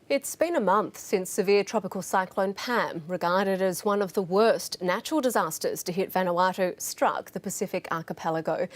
It's been a month since severe tropical cyclone Pam, regarded as one of the worst natural disasters to hit Vanuatu, struck the Pacific archipelago.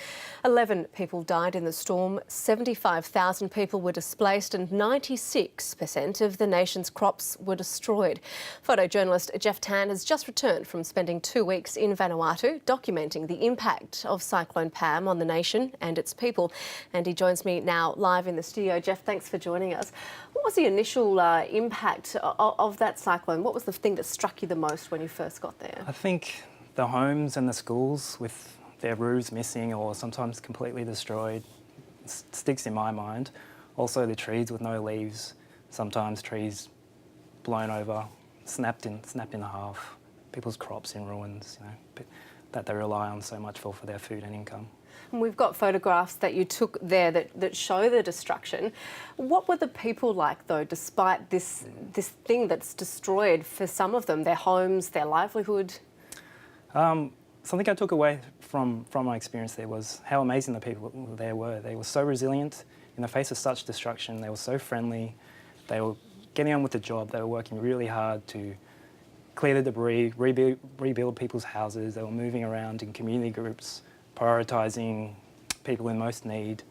11 people died in the storm, 75,000 people were displaced and 96% of the nation's crops were destroyed. Photojournalist Jeff Tan has just returned from spending 2 weeks in Vanuatu, documenting the impact of Cyclone Pam on the nation and its people. And he joins me now live in the studio. Jeff, thanks for joining us. What was the initial impact of that cyclone? What was the thing that struck you the most when you first got there? I think the homes and the schools with their roofs missing or sometimes completely destroyed sticks in my mind. Also the trees with no leaves, sometimes trees blown over, snapped in half, people's crops in ruins, that they rely on so much for their food and income. And we've got photographs that you took there that show the destruction. What were the people like, though, despite this thing that's destroyed for some of them, their homes, their livelihood? Something I took away from my experience there was how amazing the people there were. They were so resilient in the face of such destruction. They were so friendly. They were getting on with the job. They were working really hard to clear the debris, rebuild people's houses. They were moving around in community groups, prioritising people in most need.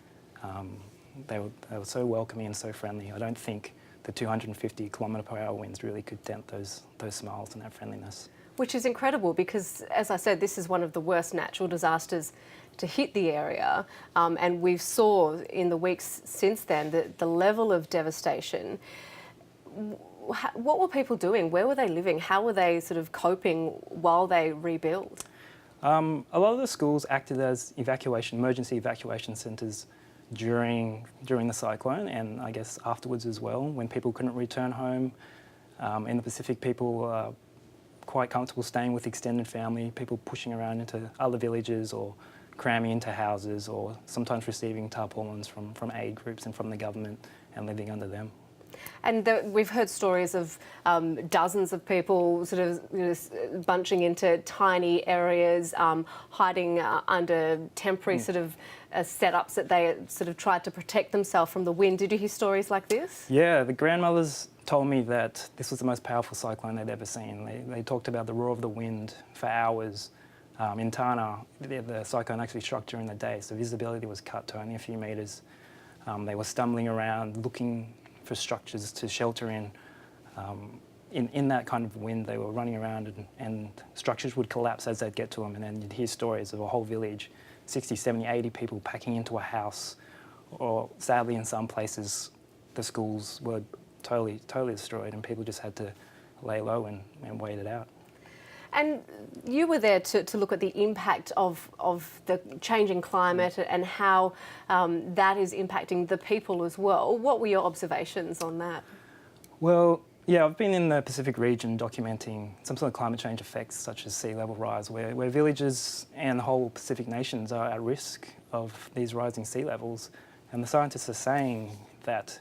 They were so welcoming and so friendly. I don't think the 250 km/h winds really could dent those smiles and that friendliness. Which is incredible because, as I said, this is one of the worst natural disasters to hit the area. And we saw in the weeks since then the level of devastation. What were people doing? Where were they living? How were they sort of coping while they rebuilt? A lot of the schools acted as emergency evacuation centres during the cyclone, and I guess afterwards as well, when people couldn't return home. In the Pacific, people are quite comfortable staying with extended family, people pushing around into other villages or cramming into houses, or sometimes receiving tarpaulins from aid groups and from the government and living under them. And we've heard stories of dozens of people sort of bunching into tiny areas, hiding under temporary sort of setups that they sort of tried to protect themselves from the wind. Did you hear stories like this? Yeah, the grandmothers told me that this was the most powerful cyclone they'd ever seen. They talked about the roar of the wind for hours. In Tana, the cyclone actually struck during the day, so visibility was cut to only a few metres. They were stumbling around, looking for structures to shelter in. In that kind of wind, they were running around and structures would collapse as they'd get to them, and then you'd hear stories of a whole village, 60, 70, 80 people packing into a house, or sadly in some places the schools were totally destroyed and people just had to lay low and wait it out. And you were there to look at the impact of the changing climate and how that is impacting the people as well. What were your observations on that? Well, yeah, I've been in the Pacific region documenting some sort of climate change effects such as sea level rise, where villages and the whole Pacific nations are at risk of these rising sea levels. And the scientists are saying that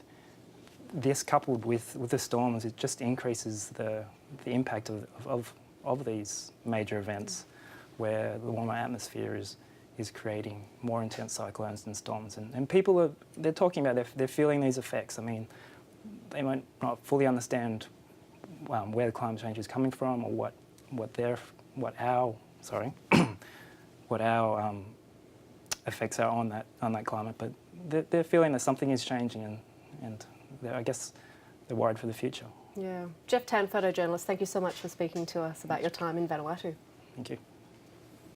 this, coupled with the storms, it just increases the impact of these major events where the warmer atmosphere is creating more intense cyclones and storms. And people they're talking about, they're feeling these effects. I mean, they might not fully understand where the climate change is coming from or what our effects are on that climate, but they're feeling that something is changing, and I guess they're worried for the future. Yeah. Jeff Tan, photojournalist, thank you so much for speaking to us about your time in Vanuatu. Thank you.